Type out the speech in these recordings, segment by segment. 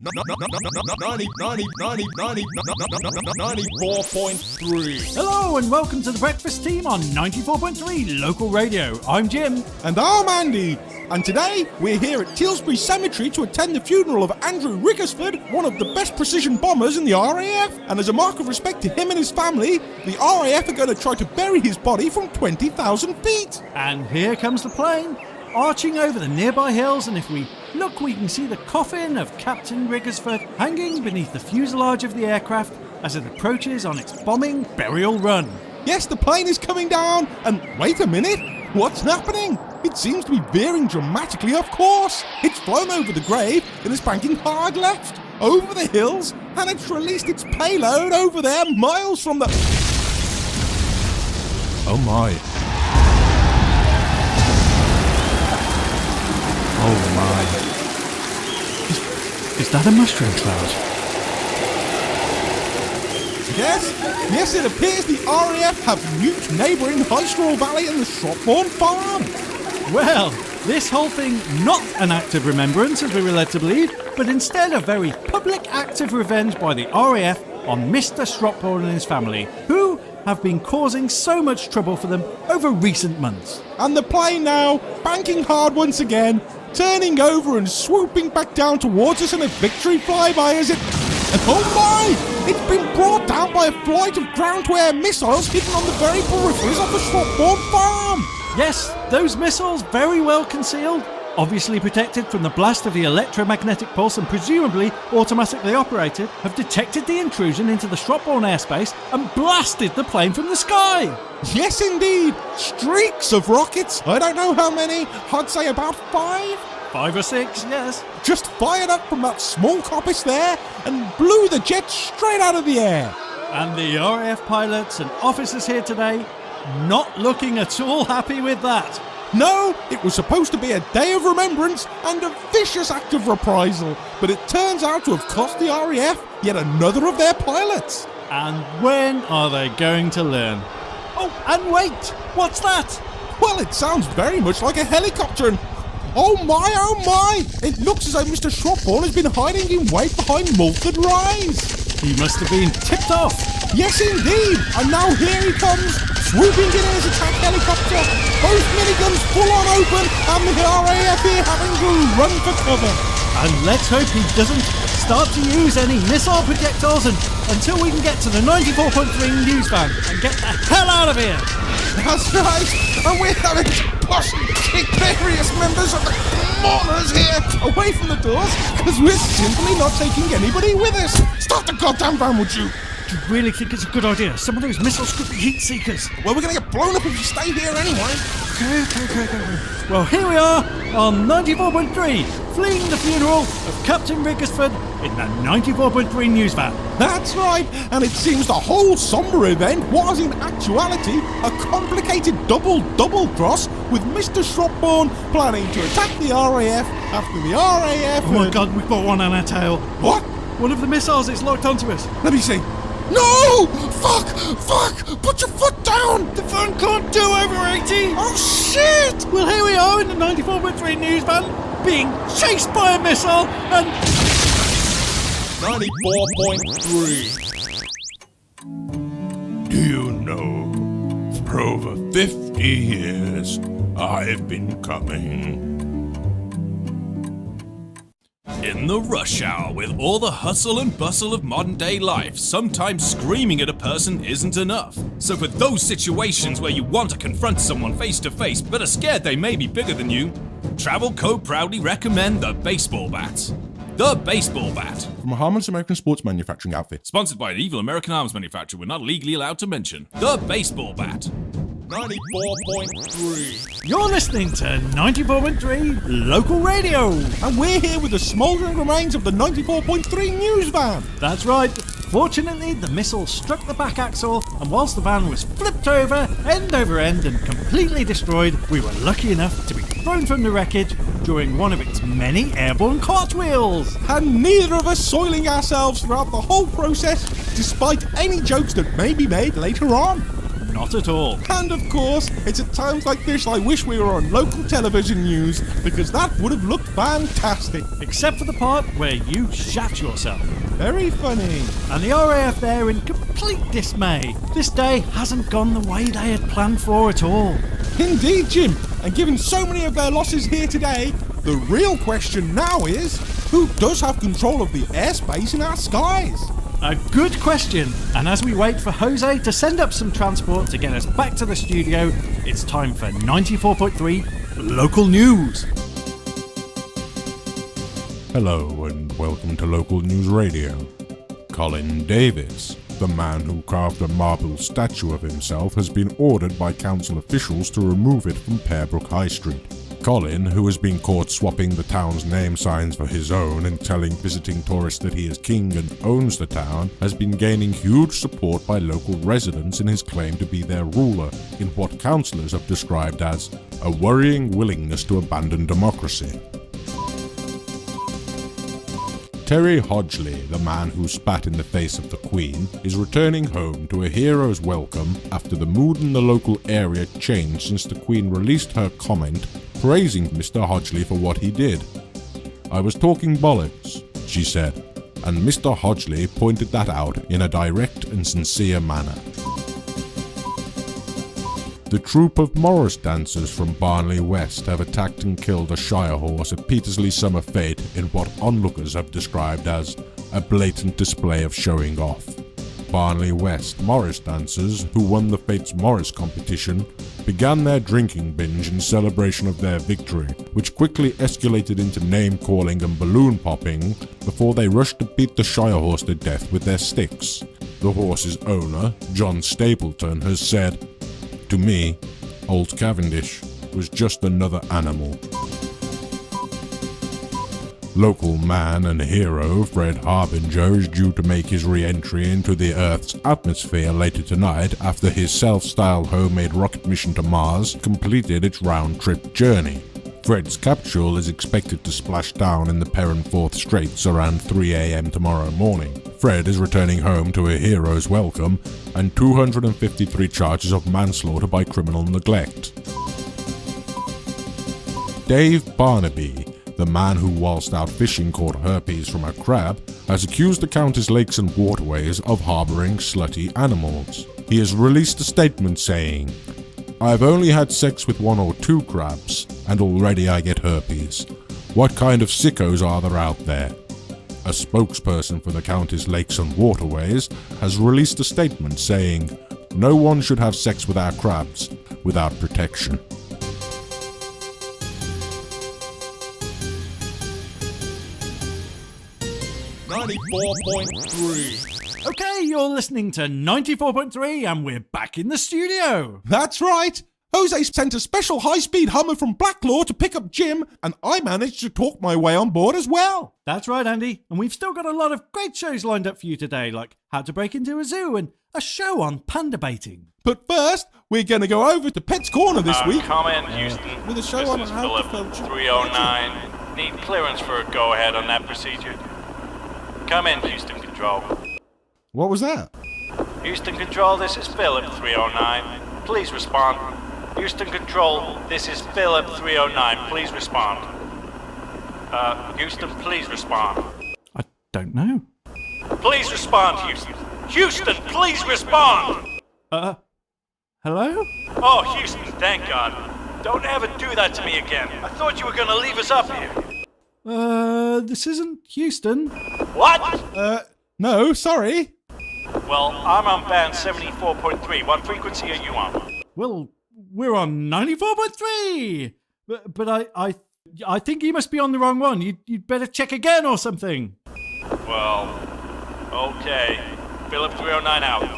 94.3. Hello and welcome to the Breakfast Team on 94.3 Local Radio. I'm Jim. And I'm Andy. And today we're here at Tilsbury Cemetery to attend the funeral of Andrew Rickersford, one of the best precision bombers in the RAF. And as a mark of respect to him and his family, the RAF are going to try to bury his body from 20,000 feet. And here comes the plane, arching over the nearby hills, and if we look we can see the coffin of Captain Rickersford hanging beneath the fuselage of the aircraft as it approaches on its bombing burial run. Yes, the plane is coming down, and wait a minute, what's happening? It seems to be veering dramatically off course. It's flown over the grave and is banking hard left, over the hills, and it's released its payload over there miles from the... Oh my. Oh my. Is that a mushroom cloud? Yes, it appears the RAF have nuked neighbouring High Straw Valley and the Shropbourne Farm. Well, this whole thing not an act of remembrance as we were led to believe, but instead a very public act of revenge by the RAF on Mr. Shropbourne and his family, who have been causing so much trouble for them over recent months. And the plane now, banking hard once again, turning over and swooping back down towards us in a victory flyby as it... And oh my! It's been brought down by a flight of ground-to-air missiles hidden on the very peripheries of the Shropbourne Farm! Yes, those missiles, very well concealed, obviously protected from the blast of the electromagnetic pulse and presumably automatically operated, have detected the intrusion into the Shropbourne airspace and blasted the plane from the sky! Yes indeed! Streaks of rockets! I don't know how many, I'd say about 5? 5 or 6, yes. Just fired up from that small coppice there and blew the jet straight out of the air. And the RAF pilots and officers here today not looking at all happy with that. No, it was supposed to be a day of remembrance and a vicious act of reprisal, but it turns out to have cost the RAF yet another of their pilots. And when are they going to learn? Oh, and wait, what's that? Well, it sounds very much like a helicopter and... Oh my! It looks as though Mr. Shropbourne has been hiding in wait behind Mulford Rise. He must have been tipped off. Yes, indeed. And now here he comes, swooping in his attack helicopter, both miniguns full on open, and the RAF here having to run for cover. And let's hope he doesn't start to use any missile projectiles until we can get to the 94.3 news van and get the hell out of here. That's right. And we're having to push and kick various members of the mourners here away from the doors because we're simply not taking anybody with us. Stop the goddamn van, would you? Do you really think it's a good idea? Some of those missiles could be heat seekers. Well, we're going to get blown up if you stay here anyway. Okay. Well, here we are on 94.3, fleeing the funeral of Captain Rickersford in the 94.3 news van. That's right, and it seems the whole sombre event was in actuality a complicated double cross with Mr. Shropbourne planning to attack the RAF after the RAF... Oh my God, we've got one on our tail. What? One of the missiles is locked onto us. Let me see. No! Fuck! Put your foot down! The van can't do over 80! Oh shit! Well, here we are in the 94.3 news van, being chased by a missile and... 94.3. Do you know, for over 50 years, I've been coming. In the rush hour, with all the hustle and bustle of modern day life, sometimes screaming at a person isn't enough. So for those situations where you want to confront someone face to face but are scared they may be bigger than you, Travel Co. proudly recommend the baseball bat. The baseball bat. From a harmless American sports manufacturing outfit. Sponsored by an evil American arms manufacturer we're not legally allowed to mention. The baseball bat. 94.3. You're listening to 94.3 Local Radio. And we're here with the smouldering remains of the 94.3 news van. That's right. Fortunately, the missile struck the back axle, and whilst the van was flipped over, end over end, and completely destroyed, we were lucky enough to be thrown from the wreckage during one of its many airborne cartwheels. And neither of us soiling ourselves throughout the whole process, despite any jokes that may be made later on. Not at all. And of course, it's at times like this I wish we were on local television news, because that would have looked fantastic. Except for the part where you shat yourself. Very funny. And the RAF there in complete dismay. This day hasn't gone the way they had planned for at all. Indeed, Jim. And given so many of their losses here today, the real question now is, who does have control of the airspace in our skies? A good question. And as we wait for Jose to send up some transport to get us back to the studio, it's time for 94.3 Local News. Hello and welcome to Local News Radio. Colin Davis, the man who carved a marble statue of himself, has been ordered by council officials to remove it from Pembroke High Street. Colin, who has been caught swapping the town's name signs for his own and telling visiting tourists that he is king and owns the town, has been gaining huge support by local residents in his claim to be their ruler in what councillors have described as a worrying willingness to abandon democracy. Terry Hodgley, the man who spat in the face of the Queen, is returning home to a hero's welcome after the mood in the local area changed since the Queen released her comment praising Mr. Hodgley for what he did. "I was talking bollocks," she said, and Mr. Hodgley pointed that out in a direct and sincere manner. The troupe of Morris dancers from Barnley West have attacked and killed a shire horse at Petersley Summer Fete in what onlookers have described as a blatant display of showing off. Barnley West Morris dancers, who won the Fate's Morris competition, began their drinking binge in celebration of their victory, which quickly escalated into name-calling and balloon popping before they rushed to beat the shire horse to death with their sticks. The horse's owner, John Stapleton, has said, "To me, old Cavendish was just another animal." Local man and hero Fred Harbinger is due to make his re-entry into the Earth's atmosphere later tonight after his self-styled homemade rocket mission to Mars completed its round-trip journey. Fred's capsule is expected to splash down in the Perranforth Straits around 3 a.m. tomorrow morning. Fred is returning home to a hero's welcome and 253 charges of manslaughter by criminal neglect. Dave Barnaby, the man who whilst out fishing caught herpes from a crab, has accused the county's lakes and waterways of harbouring slutty animals. He has released a statement saying, "I've only had sex with 1 or 2 crabs, and already I get herpes. What kind of sickos are there out there?" A spokesperson for the county's lakes and waterways has released a statement saying, "No one should have sex with our crabs without protection." Okay, you're listening to 94.3 and we're back in the studio. That's right. Jose sent a special high-speed Hummer from Blacklaw to pick up Jim, and I managed to talk my way on board as well. That's right, Andy. And we've still got a lot of great shows lined up for you today, like How to Break Into a Zoo and a show on panda baiting. But first, we're going to go over to Pet's Corner this week. Come in, Houston. With a show This on is how to Philip, filter. 309. Need clearance for a go-ahead on that procedure. Come in, Houston Control. What was that? Houston Control, this is Philip, 309. Please respond. Houston Control, this is Philip, 309. Please respond. Houston, please respond. I don't know. Please respond, Houston. Houston, please respond! Hello? Oh, Houston, thank God. Don't ever do that to me again. I thought you were gonna leave us up here. This isn't Houston. What? No, sorry. Well, I'm on band 74.3. What frequency are you on? Well, we're on 94.3. But I think you must be on the wrong one. You'd better check again or something. Well, okay. Philip 309 out.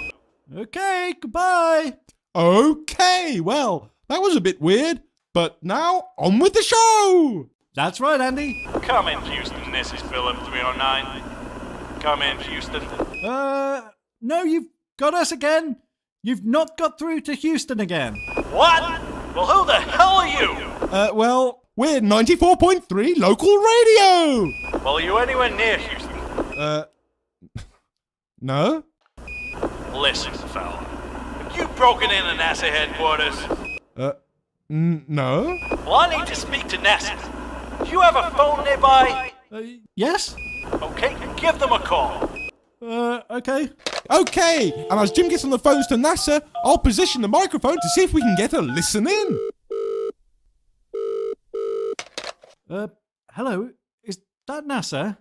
Okay, goodbye. Okay, well, that was a bit weird, but now on with the show. That's right, Andy. Come in, Houston. This is Philip 309. Come in, Houston. No, you've got us again. You've not got through to Houston again. What? Well, who the hell are you? Well, we're 94.3 local radio. Well, are you anywhere near Houston? No? Listen, fella. you broken into NASA headquarters? No? Well, I need to speak to NASA. Do you have a phone nearby? Yes? Okay, give them a call. Okay. Okay, and as Jim gets on the phones to NASA, I'll position the microphone to see if we can get a listen in. Hello? Is that NASA?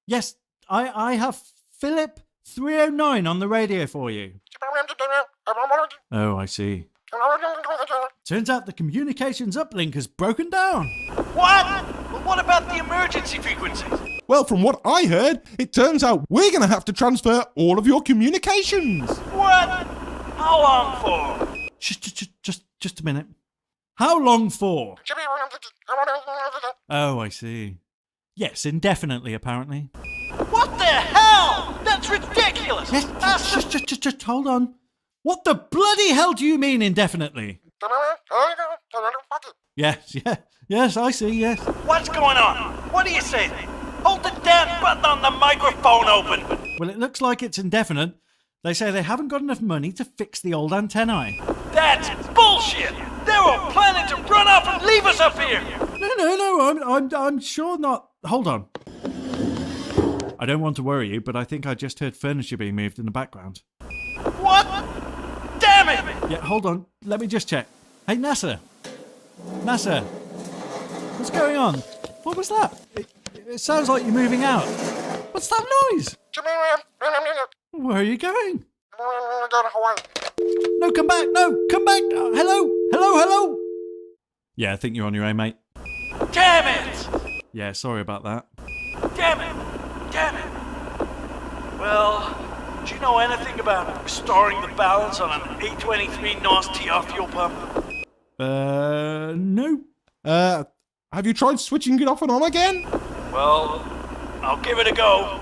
Yes, I have Philip 309 on the radio for you. Oh, I see. Turns out the communications uplink has broken down. What? Well, what about the emergency frequency? Well, from what I heard, it turns out we're going to have to transfer all of your communications. What? How long for? Just a minute. How long for? Oh, I see. Yes, indefinitely, apparently. What the hell? That's ridiculous! Yes, just hold on. What the bloody hell do you mean indefinitely? Yes, I see, yes. What's going on? What do you say? Hold the damn button on the microphone open! Well, it looks like it's indefinite. They say they haven't got enough money to fix the old antennae. That's bullshit! They were planning to run off and leave us up here! No, I'm sure not. Hold on. I don't want to worry you, but I think I just heard furniture being moved in the background. What? Damn it! Yeah, hold on. Let me just check. Hey, NASA, what's going on? What was that? It sounds like you're moving out. What's that noise? Where are you going? No, come back. Hello. Yeah, I think you're on your own, mate. Damn it! Yeah, sorry about that. Damn it! Well, do you know anything about restoring the balance on an 823 NOS TR fuel pump? No. Have you tried switching it off and on again? Well, I'll give it a go.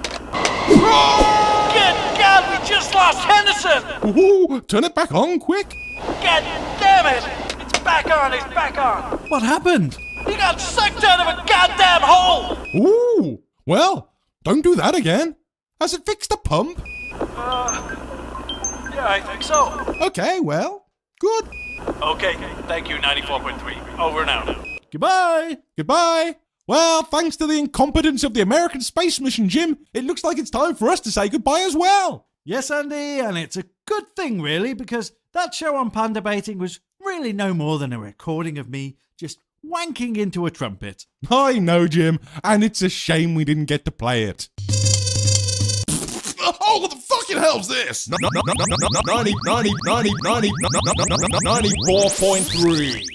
Good God, we just lost Henderson! Ooh, turn it back on, quick. God damn it! It's back on! What happened? He got sucked out of a goddamn hole! Ooh, well, don't do that again. Has it fixed the pump? Yeah, I think so. Okay, well, good. Okay, thank you, 94.3. Over and out. Goodbye. Well, thanks to the incompetence of the American space mission, Jim, it looks like it's time for us to say goodbye as well. Yes, Andy, and it's a good thing, really, because that show on panda baiting was really no more than a recording of me just wanking into a trumpet. I know, Jim, and it's a shame we didn't get to play it. Oh, what the fucking hell's this? 94.3.